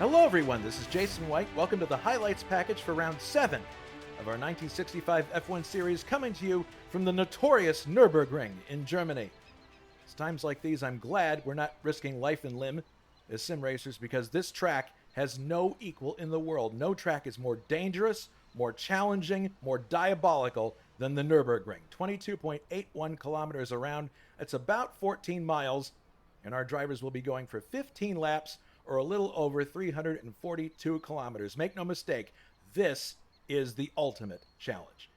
Hello everyone, this is Jason White. Welcome to the highlights package for round 7 of our 1965 F1 series, coming to you from the notorious Nürburgring in Germany. It's times like these I'm glad we're not risking life and limb as sim racers, because this track has no equal in the world. No track is more dangerous, more challenging, more diabolical than the Nürburgring. 22.81 kilometers around. That's about 14 miles, and our drivers will be going for 15 laps or a little over 342 kilometers. Make no mistake, this is the ultimate challenge.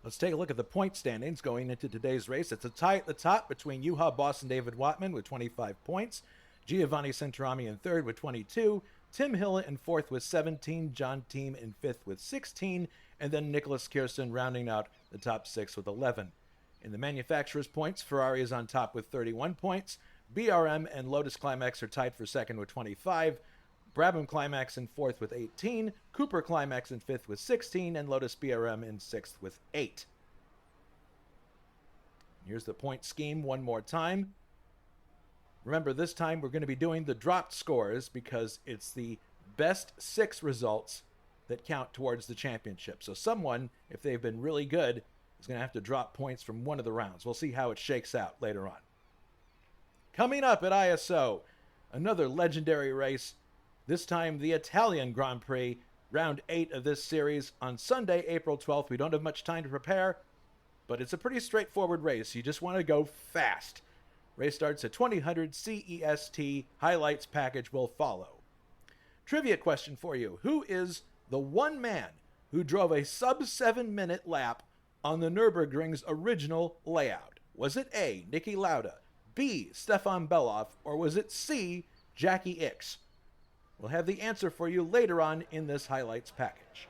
Let's take a look at the point standings going into today's race. It's a tie at the top between Juha Boss and David Wattman with 25 points. Giovanni Centorami in third with 22. Tim Hille in fourth with 17. John Team in fifth with 16. And then Nicholas Kirsten rounding out the top six with 11. In the manufacturer's points, Ferrari is on top with 31 points. BRM and Lotus Climax are tied for second with 25. Brabham Climax in fourth with 18. Cooper Climax in fifth with 16. And Lotus BRM in sixth with 8. Here's the point scheme one more time. Remember, this time we're going to be doing the dropped scores because it's the best 6 results that count towards the championship. So someone, if they've been really good, is going to have to drop points from one of the rounds. We'll see how it shakes out later on. Coming up at ISO, another legendary race, this time the Italian Grand Prix, round 8 of this series on Sunday, April 12th. We don't have much time to prepare, but it's a pretty straightforward race. You just want to go fast. Race starts at 2000 CEST. Highlights package will follow. Trivia question for you. Who is the one man who drove a sub-7-minute lap on the Nürburgring's original layout? Was it A, Niki Lauda, B, Stefan Beloff, or was it C, Jackie Ickx? We'll have the answer for you later on in this highlights package.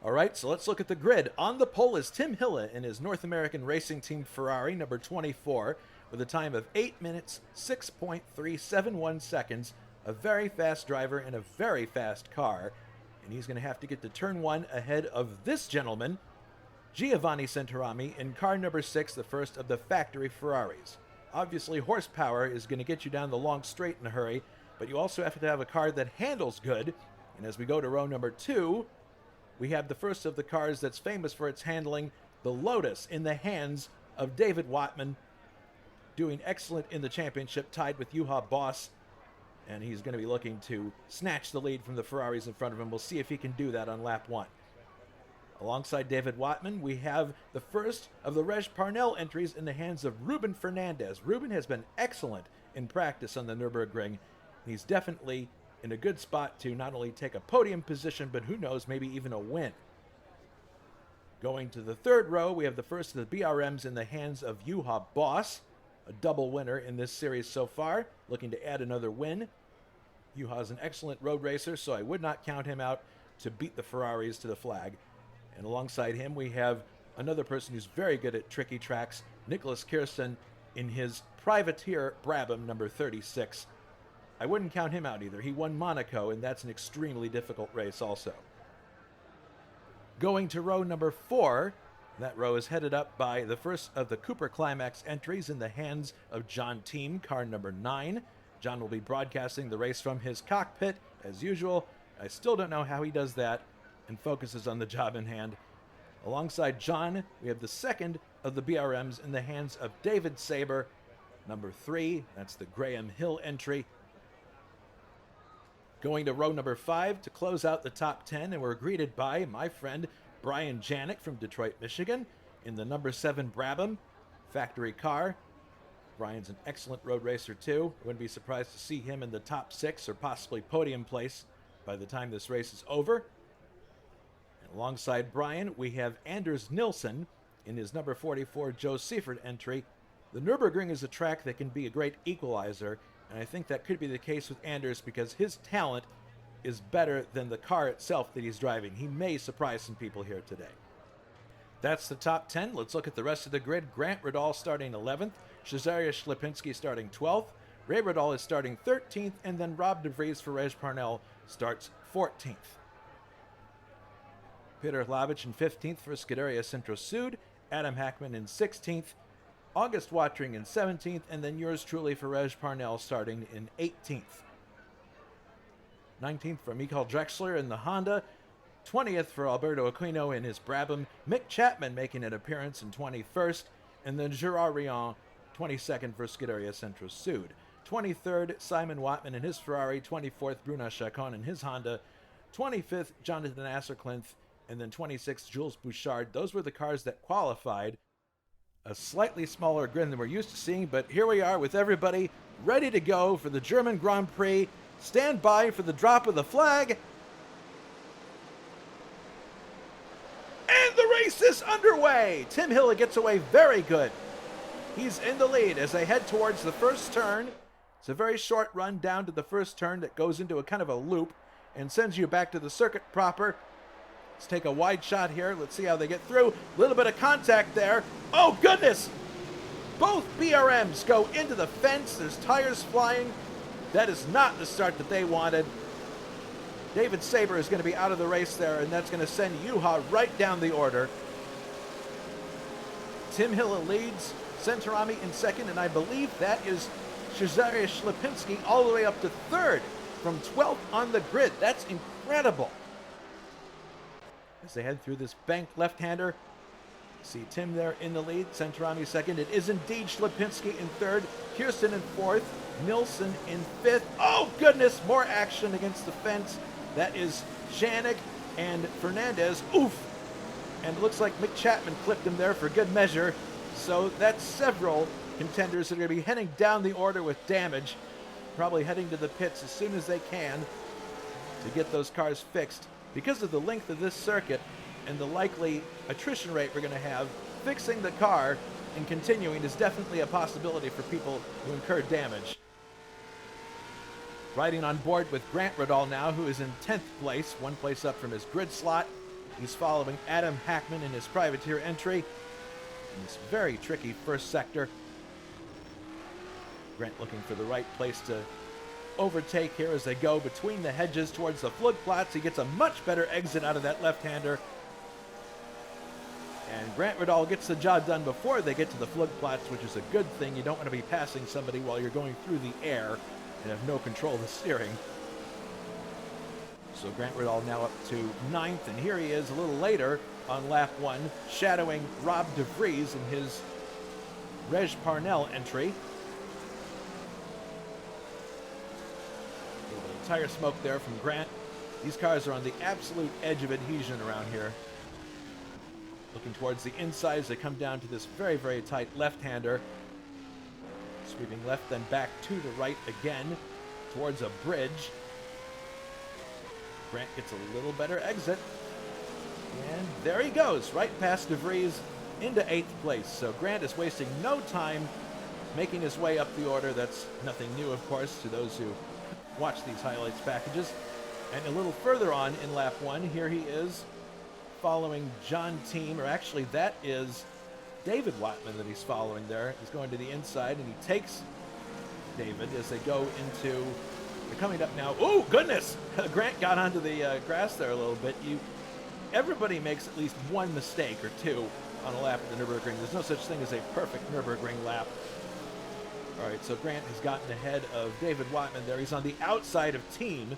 All right, so let's look at the grid. On the pole is Tim Hille in his North American Racing Team Ferrari, number 24, with a time of 8 minutes, 6.371 seconds. A very fast driver in a very fast car. And he's going to have to get to turn 1 ahead of this gentleman, Giovanni Centorami, in car number 6, the first of the factory Ferraris. Obviously, horsepower is going to get you down the long straight in a hurry, but you also have to have a car that handles good. And as we go to row number 2, we have the first of the cars that's famous for its handling, the Lotus, in the hands of David Wattman, doing excellent in the championship, tied with Juha Boss, and he's going to be looking to snatch the lead from the Ferraris in front of him. We'll see if he can do that on lap 1. Alongside David Wattman, we have the first of the Reg Parnell entries in the hands of Ruben Fernandez. Ruben has been excellent in practice on the Nürburgring. He's definitely in a good spot to not only take a podium position, but who knows, maybe even a win. Going to the third row, we have the first of the BRMs in the hands of Juha Boss, a double winner in this series so far, looking to add another win. Juha's an excellent road racer, so I would not count him out to beat the Ferraris to the flag. And alongside him, we have another person who's very good at tricky tracks, Nicholas Kirsten, in his privateer Brabham, number 36. I wouldn't count him out either. He won Monaco, and that's an extremely difficult race also. Going to row number 4, that row is headed up by the first of the Cooper Climax entries in the hands of John Team, car number 9. John will be broadcasting the race from his cockpit, as usual. I still don't know how he does that and focuses on the job in hand. Alongside John, we have the second of the BRMs in the hands of David Saber, number 3. That's the Graham Hill entry. Going to row number 5 to close out the top 10, and we're greeted by my friend Brian Janik from Detroit, Michigan, in the number 7 Brabham factory car. Brian's an excellent road racer too. I wouldn't be surprised to see him in the top 6 or possibly podium place by the time this race is over. And alongside Brian, we have Anders Nilsson in his number 44 Joe Seifert entry. The Nürburgring is a track that can be a great equalizer, and I think that could be the case with Anders because his talent is better than the car itself that he's driving. He may surprise some people here today. That's the top 10. Let's look at the rest of the grid. Grant Riddall starting 11th. Cesaria Schlepinski starting 12th. Ray Riddall is starting 13th. And then Rob DeVries for Reg Parnell starts 14th. Peter Hlavich in 15th for Scuderia Centro Sud. Adam Hackman in 16th. August Watring in 17th, and then yours truly for Reg Parnell starting in 18th. 19th for Michael Drexler in the Honda. 20th for Alberto Aquino in his Brabham. Mick Chapman making an appearance in 21st. And then Gerard Rion, 22nd for Scuderia Centro Sud. 23rd, Simon Watman in his Ferrari. 24th, Bruno Chacon in his Honda. 25th, Jonathan Asserclinth. And then 26th, Jules Bouchard. Those were the cars that qualified. A slightly smaller grid than we're used to seeing, but here we are with everybody ready to go for the German Grand Prix. Stand by for the drop of the flag. And the race is underway. Tim Hille gets away very good. He's in the lead as they head towards the first turn. It's a very short run down to the first turn that goes into a kind of a loop and sends you back to the circuit proper. Let's take a wide shot here. Let's see how they get through. A little bit of contact there. Oh, goodness! Both BRMs go into the fence. There's tires flying. That is not the start that they wanted. David Saber is going to be out of the race there, and that's going to send Juha right down the order. Tim Hille leads, Centorami in second, and I believe that is Cezary Ślepinski all the way up to third from 12th on the grid. That's incredible. As they head through this banked left-hander, see Tim there in the lead, Centorami second. It is indeed Ślepinski in third, Kirsten in fourth, Nilsson in fifth. Oh, goodness, more action against the fence. That is Janik and Fernandez. Oof! And it looks like Mick Chapman clipped him there for good measure. So that's several contenders that are going to be heading down the order with damage, probably heading to the pits as soon as they can to get those cars fixed. Because of the length of this circuit and the likely attrition rate we're going to have, fixing the car and continuing is definitely a possibility for people who incur damage. Riding on board with Grant Radal now, who is in 10th place, one place up from his grid slot. He's following Adam Hackman in his privateer entry in this very tricky first sector. Grant looking for the right place to overtake here as they go between the hedges towards the Flugplatz. He gets a much better exit out of that left-hander. And Grant Radal gets the job done before they get to the Flugplatz, which is a good thing. You don't want to be passing somebody while you're going through the air and have no control of the steering. So Grant Radal now up to 9th, and here he is a little later on lap 1, shadowing Rob DeVries in his Reg Parnell entry. A little bit of tire smoke there from Grant. These cars are on the absolute edge of adhesion around here. Looking towards the inside as they come down to this very, very tight left-hander. Sweeping left, then back to the right again towards a bridge. Grant gets a little better exit. And there he goes, right past DeVries into 8th place. So Grant is wasting no time making his way up the order. That's nothing new, of course, to those who watch these highlights packages. And a little further on in lap 1, here he is following John Team, or actually that is David Watman that he's following there. He's going to the inside, and he takes David as they go into, they're coming up now. Oh, goodness! Grant got onto the grass there a little bit. Everybody makes at least one mistake or two on a lap at the Nürburgring. There's no such thing as a perfect Nürburgring lap. All right, so Grant has gotten ahead of David Watman there. He's on the outside of Team.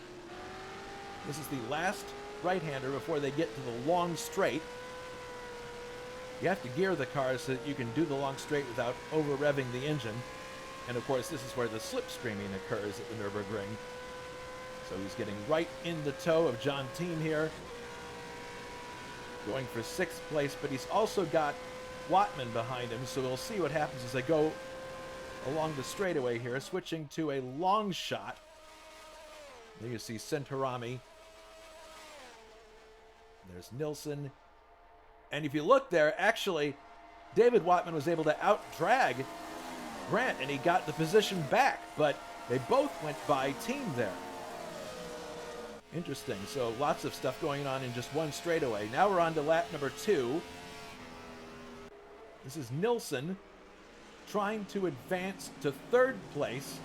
This is the last right-hander before they get to the long straight. You have to gear the car so that you can do the long straight without over-revving the engine. And of course, this is where the slipstreaming occurs at the Nürburgring. So he's getting right in the toe of John Team here. Going for 6th place, but he's also got Watman behind him, so we'll see what happens as they go along the straightaway here, switching to a long shot. There you see Centorami. There's Nilsson. And if you look there, actually, David Watman was able to out-drag Grant, and he got the position back, but they both went by Team there. Interesting. So lots of stuff going on in just one straightaway. Now we're on to lap number 2. This is Nilsson trying to advance to 3rd place.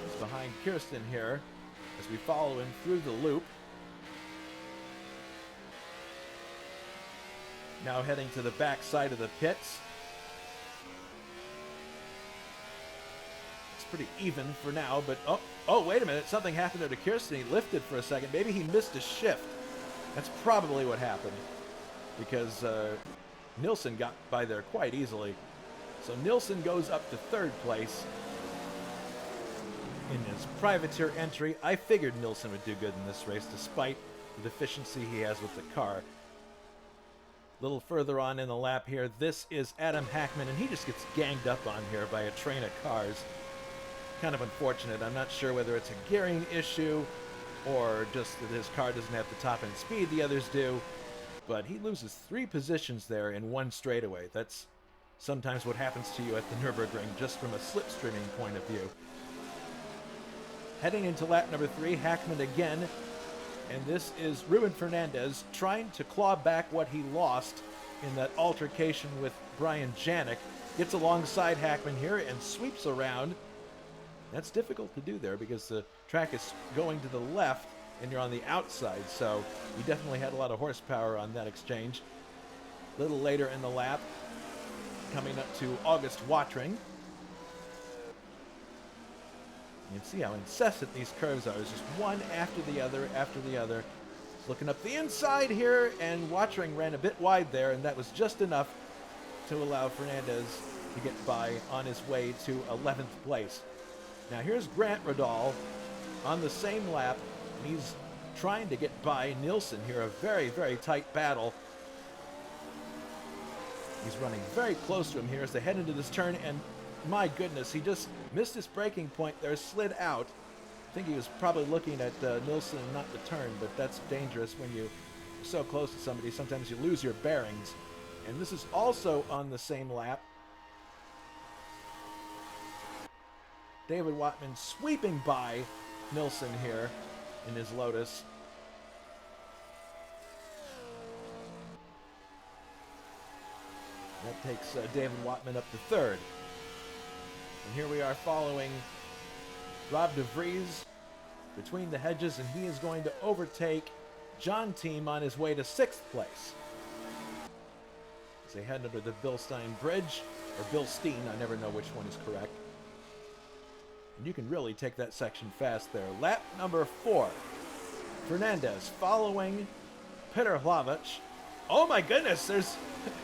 He's behind Kirsten here as we follow him through the loop. Now heading to the back side of the pits. It's pretty even for now, but oh, wait a minute. Something happened there to Kirsten. He lifted for a second. Maybe he missed a shift. That's probably what happened, because Nilsson got by there quite easily. So Nilsson goes up to third place in his privateer entry. I figured Nilsson would do good in this race despite the deficiency he has with the car. A little further on in the lap here, this is Adam Hackman, and he just gets ganged up on here by a train of cars. Kind of unfortunate. I'm not sure whether it's a gearing issue or just that his car doesn't have the top end speed the others do, but he loses 3 positions there in one straightaway. That's sometimes what happens to you at the Nürburgring, just from a slipstreaming point of view. Heading into lap number 3, Hackman again, and this is Ruben Fernandez trying to claw back what he lost in that altercation with Brian Janik. Gets alongside Hackman here and sweeps around. That's difficult to do there because the track is going to the left and you're on the outside, so you definitely had a lot of horsepower on that exchange. A little later in the lap, coming up to August Watring. You can see how incessant these curves are. It's just one after the other after the other. Looking up the inside here, and Watring ran a bit wide there, and that was just enough to allow Fernandez to get by on his way to 11th place. Now here's Grant Radal on the same lap, and he's trying to get by Nilsson here. A very, very tight battle. He's running very close to him here as they head into this turn, and my goodness, he just missed his braking point there, slid out. I think he was probably looking at Nilsson and not the turn, but that's dangerous when you're so close to somebody. Sometimes you lose your bearings. And this is also on the same lap. David Watman sweeping by Nilsson here in his Lotus. That takes David Watman up to third. And here we are following Rob de Vries between the hedges, and he is going to overtake John Team on his way to 6th place. As they head under the Bilstein Bridge, or Bilstein, I never know which one is correct. And you can really take that section fast there. Lap number 4. Fernandez following Peter Hlavich. Oh my goodness, there's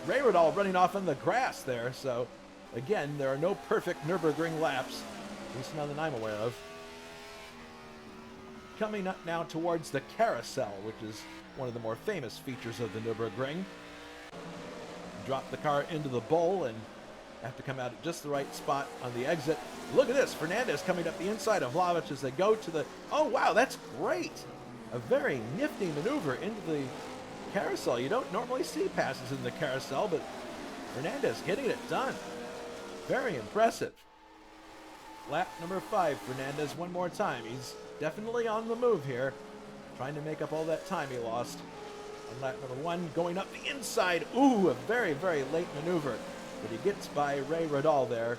Ray Radal running off on the grass there. So again, there are no perfect Nürburgring laps, at least none that I'm aware of. Coming up now towards the carousel, which is one of the more famous features of the Nürburgring. Drop the car into the bowl and have to come out at just the right spot on the exit. Look at this, Fernandez coming up the inside of Hlavich as they go to the... Oh wow, that's great! A very nifty maneuver into the carousel. You don't normally see passes in the carousel, but Fernandez getting it done. Very impressive. Lap number 5, Fernandez one more time. He's definitely on the move here, trying to make up all that time he lost. On lap number 1, going up the inside. Ooh, a very, very late maneuver. But he gets by Ray Radal there.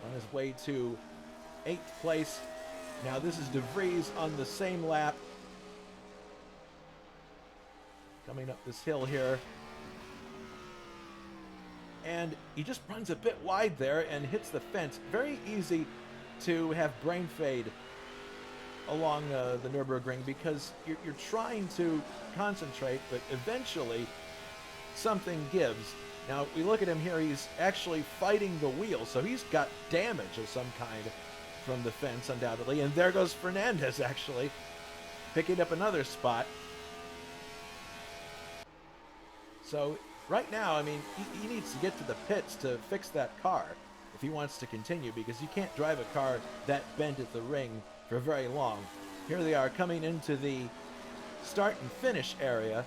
On his way to 8th place. Now this is De Vries on the same lap. Coming up this hill here. And he just runs a bit wide there and hits the fence. Very easy to have brain fade along the Nürburgring because you're trying to concentrate, but eventually something gives. Now, we look at him here, he's actually fighting the wheel, so he's got damage of some kind from the fence, undoubtedly. And there goes Fernandez, actually, picking up another spot. So, right now, I mean, he needs to get to the pits to fix that car if he wants to continue, because you can't drive a car that bent at the ring for very long. Here they are coming into the start and finish area.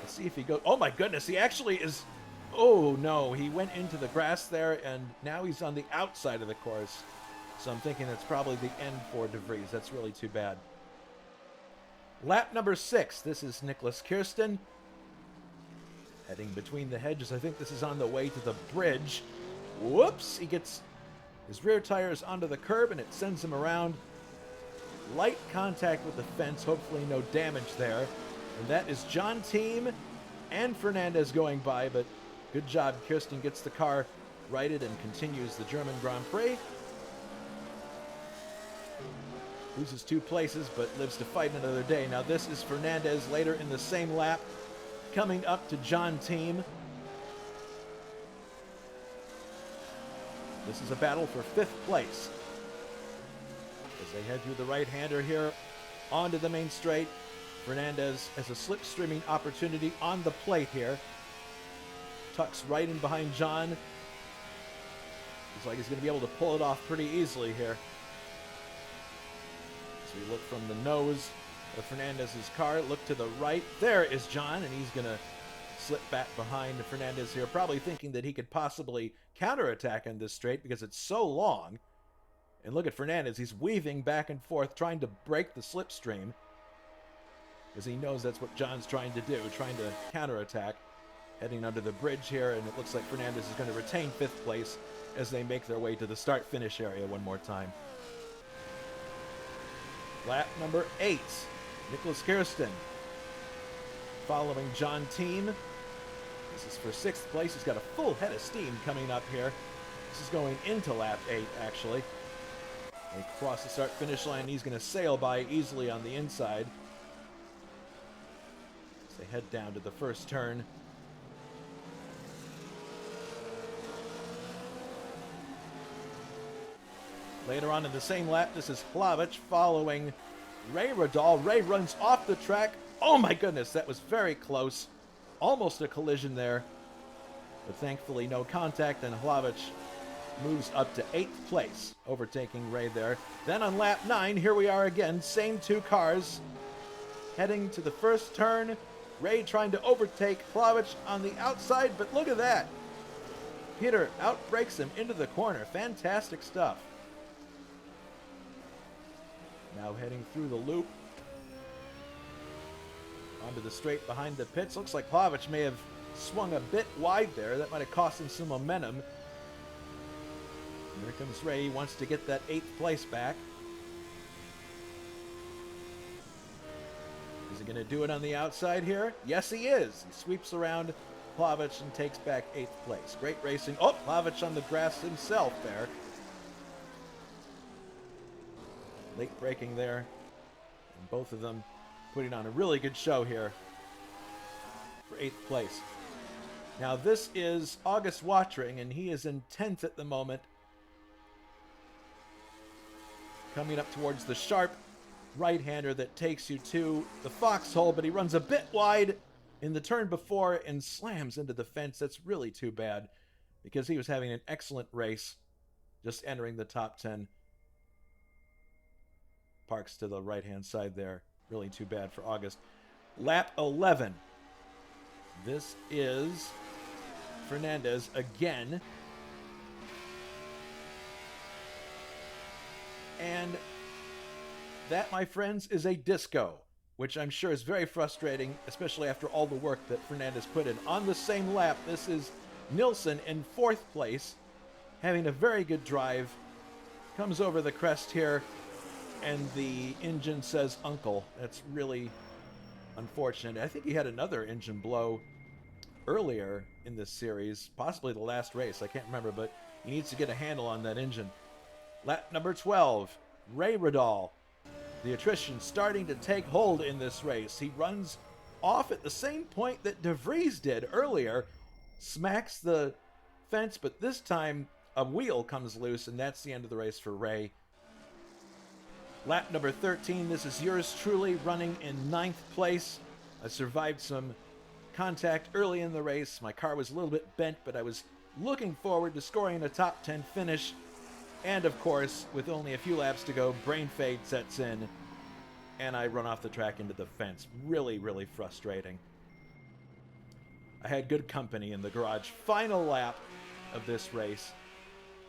Let's see if he goes... Oh my goodness, he actually is... Oh no, he went into the grass there, and now he's on the outside of the course. So I'm thinking that's probably the end for De Vries. That's really too bad. Lap number 6. This is Nicholas Kirsten. Heading between the hedges. I think this is on the way to the bridge. Whoops! He gets his rear tires onto the curb, and it sends him around. Light contact with the fence. Hopefully no damage there. And that is John Team and Fernandez going by, but good job. Kirsten gets the car righted and continues the German Grand Prix. Loses 2 places, but lives to fight another day. Now this is Fernandez later in the same lap, coming up to John Team. This is a battle for 5th place. As they head through the right-hander here, onto the main straight. Fernandez has a slipstreaming opportunity on the plate here. Tucks right in behind John. Looks like he's going to be able to pull it off pretty easily here. So we look from the nose of Fernandez's car, look to the right. There is John, and he's going to slip back behind Fernandez here, probably thinking that he could possibly counterattack on this straight because it's so long. And look at Fernandez. He's weaving back and forth, trying to break the slipstream, because he knows that's what John's trying to do, trying to counterattack. Heading under the bridge here, and it looks like Fernandez is going to retain 5th place as they make their way to the start-finish area one more time. Lap number 8. Nicholas Kirsten following John Team. This is for 6th place. He's got a full head of steam coming up here. This is going into lap 8, actually. They cross the start-finish line. He's going to sail by easily on the inside as they head down to the first turn. Later on in the same lap, this is Hlavic following Ray Radal. Ray runs off the track. Oh my goodness, that was very close. Almost a collision there. But thankfully no contact, and Hlavic moves up to 8th place, overtaking Ray there. Then on lap 9, here we are again, same 2 cars. Heading to the first turn. Ray trying to overtake Hlavic on the outside, but look at that. Peter outbrakes him into the corner. Fantastic stuff. Now heading through the loop. Onto the straight behind the pits. Looks like Hlavic may have swung a bit wide there. That might have cost him some momentum. Here comes Ray. He wants to get that 8th place back. Is he going to do it on the outside here? Yes, he is. He sweeps around Hlavic and takes back 8th place. Great racing. Oh, Hlavic on the grass himself there. Late braking there, and both of them putting on a really good show here for 8th place. Now this is August Watring, and he is in 10th at the moment, coming up towards the sharp right-hander that takes you to the foxhole, but he runs a bit wide in the turn before and slams into the fence. That's really too bad, because he was having an excellent race, just entering the top 10. Parks to the right-hand side there. Really too bad for August. Lap 11. This is Fernandez again. And that, my friends, is a disco, which I'm sure is very frustrating, especially after all the work that Fernandez put in. On the same lap, this is Nilsson in 4th place, having a very good drive. Comes over the crest here, and the engine says uncle. That's really unfortunate. I think he had another engine blow earlier in this series, possibly the last race. I can't remember, but he needs to get a handle on that engine. Lap number 12, Ray Radal. The attrition starting to take hold in this race. He runs off at the same point that De Vries did earlier, smacks the fence, but this time a wheel comes loose, and that's the end of the race for Ray. Lap number 13, this is yours truly running in 9th place. I survived some contact early in the race. My car was a little bit bent, but I was looking forward to scoring a top 10 finish. And of course, with only a few laps to go, brain fade sets in, and I run off the track into the fence. Really, really frustrating. I had good company in the garage. Final lap of this race.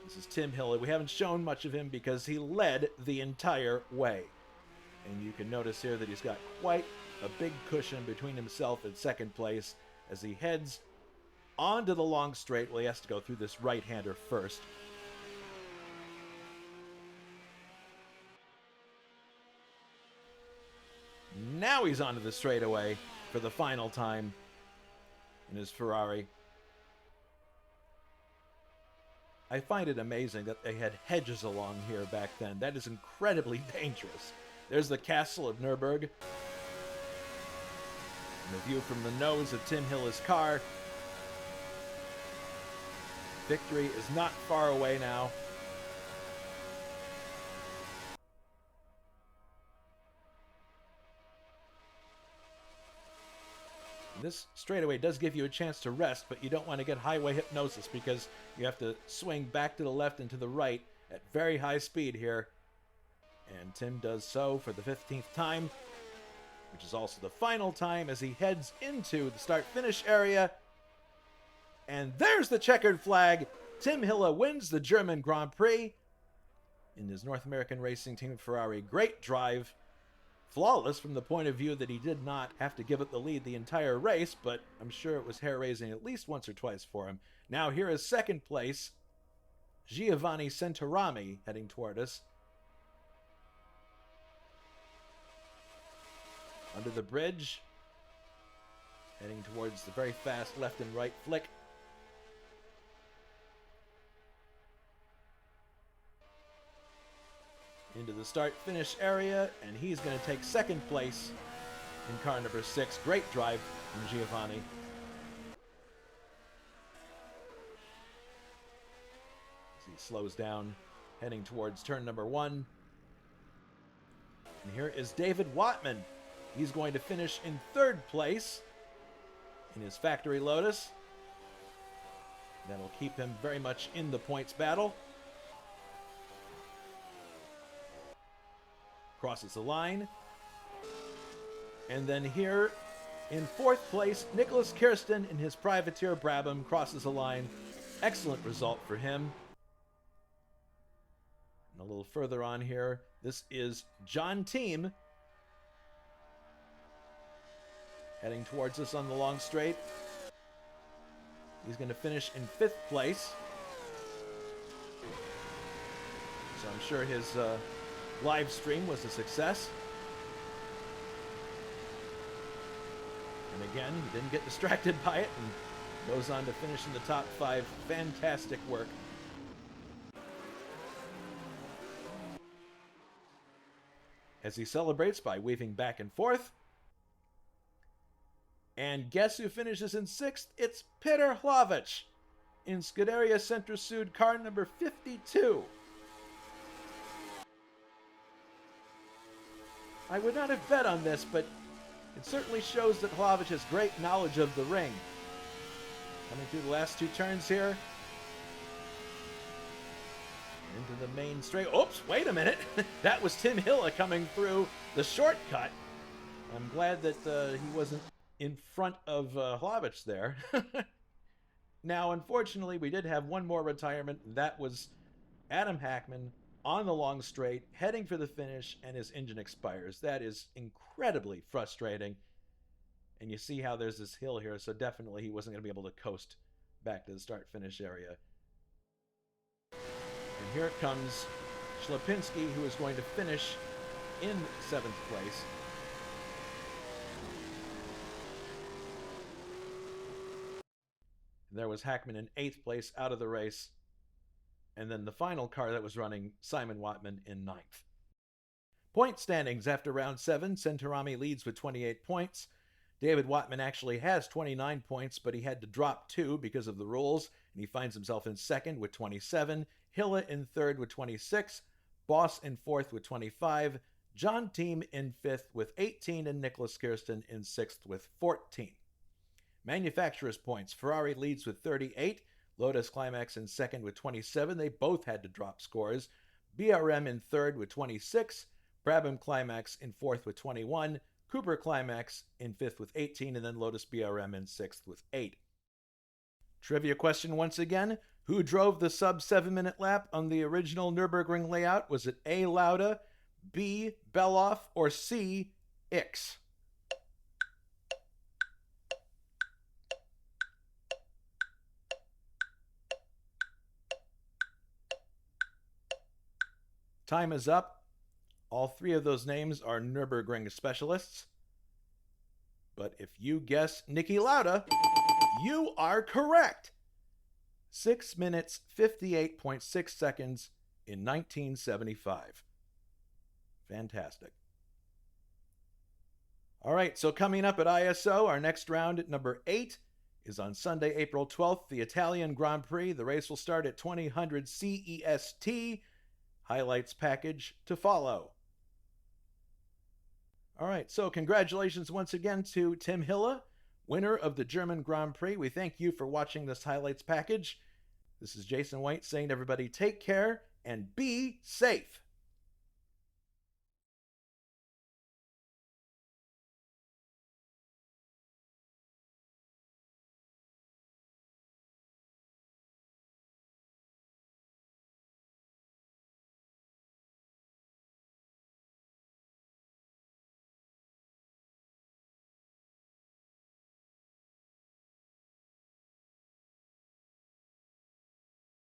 This is Tim Hille. We haven't shown much of him because he led the entire way. And you can notice here that he's got quite a big cushion between himself and 2nd place as he heads onto the long straight. Well, he has to go through this right-hander first. Now he's onto the straightaway for the final time. in his Ferrari. I find it amazing that they had hedges along here back then. That is incredibly dangerous. There's the castle of Nürburgring. And the view from the nose of Tim Hilla's car. Victory is not far away now. This straightaway does give you a chance to rest, but you don't want to get highway hypnosis because you have to swing back to the left and to the right at very high speed here. And Tim does so for the 15th time, which is also the final time as he heads into the start-finish area. And there's the checkered flag. Tim Hilla wins the German Grand Prix in his North American Racing Team Ferrari. Great drive. Flawless from the point of view that he did not have to give up the lead the entire race, but I'm sure it was hair-raising at least once or twice for him. Now here is second place, Giovanni Centorami heading toward us. Under the bridge, heading towards the very fast left and right flick. Into the start-finish area, and he's going to take second place in car number 6. Great drive from Giovanni. As he slows down, heading towards turn number 1. And here is David Wattman. He's going to finish in third place in his factory Lotus. That'll keep him very much in the points battle. Crosses the line. And then here in fourth place, Nicholas Kirsten in his privateer Brabham crosses the line. Excellent result for him. And a little further on here, this is John Team heading towards us on the long straight. He's going to finish in fifth place. So I'm sure his live stream was a success. And again, he didn't get distracted by it and goes on to finish in the top 5. Fantastic work. As he celebrates by weaving back and forth. And guess who finishes in 6th? It's Peter Hlavic in Scuderia Centro Sud, car number 52. I would not have bet on this, but it certainly shows that Hlavic has great knowledge of the ring. Coming through the last 2 turns here. Into the main straight. Oops, wait a minute. That was Tim Hilla coming through the shortcut. I'm glad that he wasn't in front of Hlavic there. Now, unfortunately, we did have one more retirement. That was Adam Hackman on the long straight, heading for the finish, and his engine expires. That is incredibly frustrating. And you see how there's this hill here, so definitely he wasn't going to be able to coast back to the start-finish area. And here it comes Schlapinski, who is going to finish in 7th place. And there was Hackman in 8th place, out of the race. And then the final car that was running, Simon Wattman, in 9th. Point standings after round 7. Centorami leads with 28 points. David Wattman actually has 29 points, but he had to drop 2 because of the rules, and he finds himself in 2nd with 27. Hilla in 3rd with 26. Boss in 4th with 25. John Team in 5th with 18, and Nicholas Kirsten in 6th with 14. Manufacturer's points. Ferrari leads with 38. Lotus Climax in 2nd with 27. They both had to drop scores. BRM in 3rd with 26. Brabham Climax in 4th with 21. Cooper Climax in 5th with 18. And then Lotus BRM in 6th with 8. Trivia question once again. Who drove the sub 7-minute lap on the original Nürburgring layout? Was it A. Lauda, B. Beloff, or C. Ix? Time is up. All 3 of those names are Nürburgring specialists. But if you guess Niki Lauda, You are correct. 6 minutes, 58.6 seconds in 1975. Fantastic. All right, so coming up at ISO, our next round at number 8 is on Sunday, April 12th, the Italian Grand Prix. The race will start at 2000 CEST. Highlights package to follow. All right, so congratulations once again to Tim Hille, winner of the German Grand Prix. We thank you for watching this highlights package. This is Jason White saying to everybody, take care and be safe.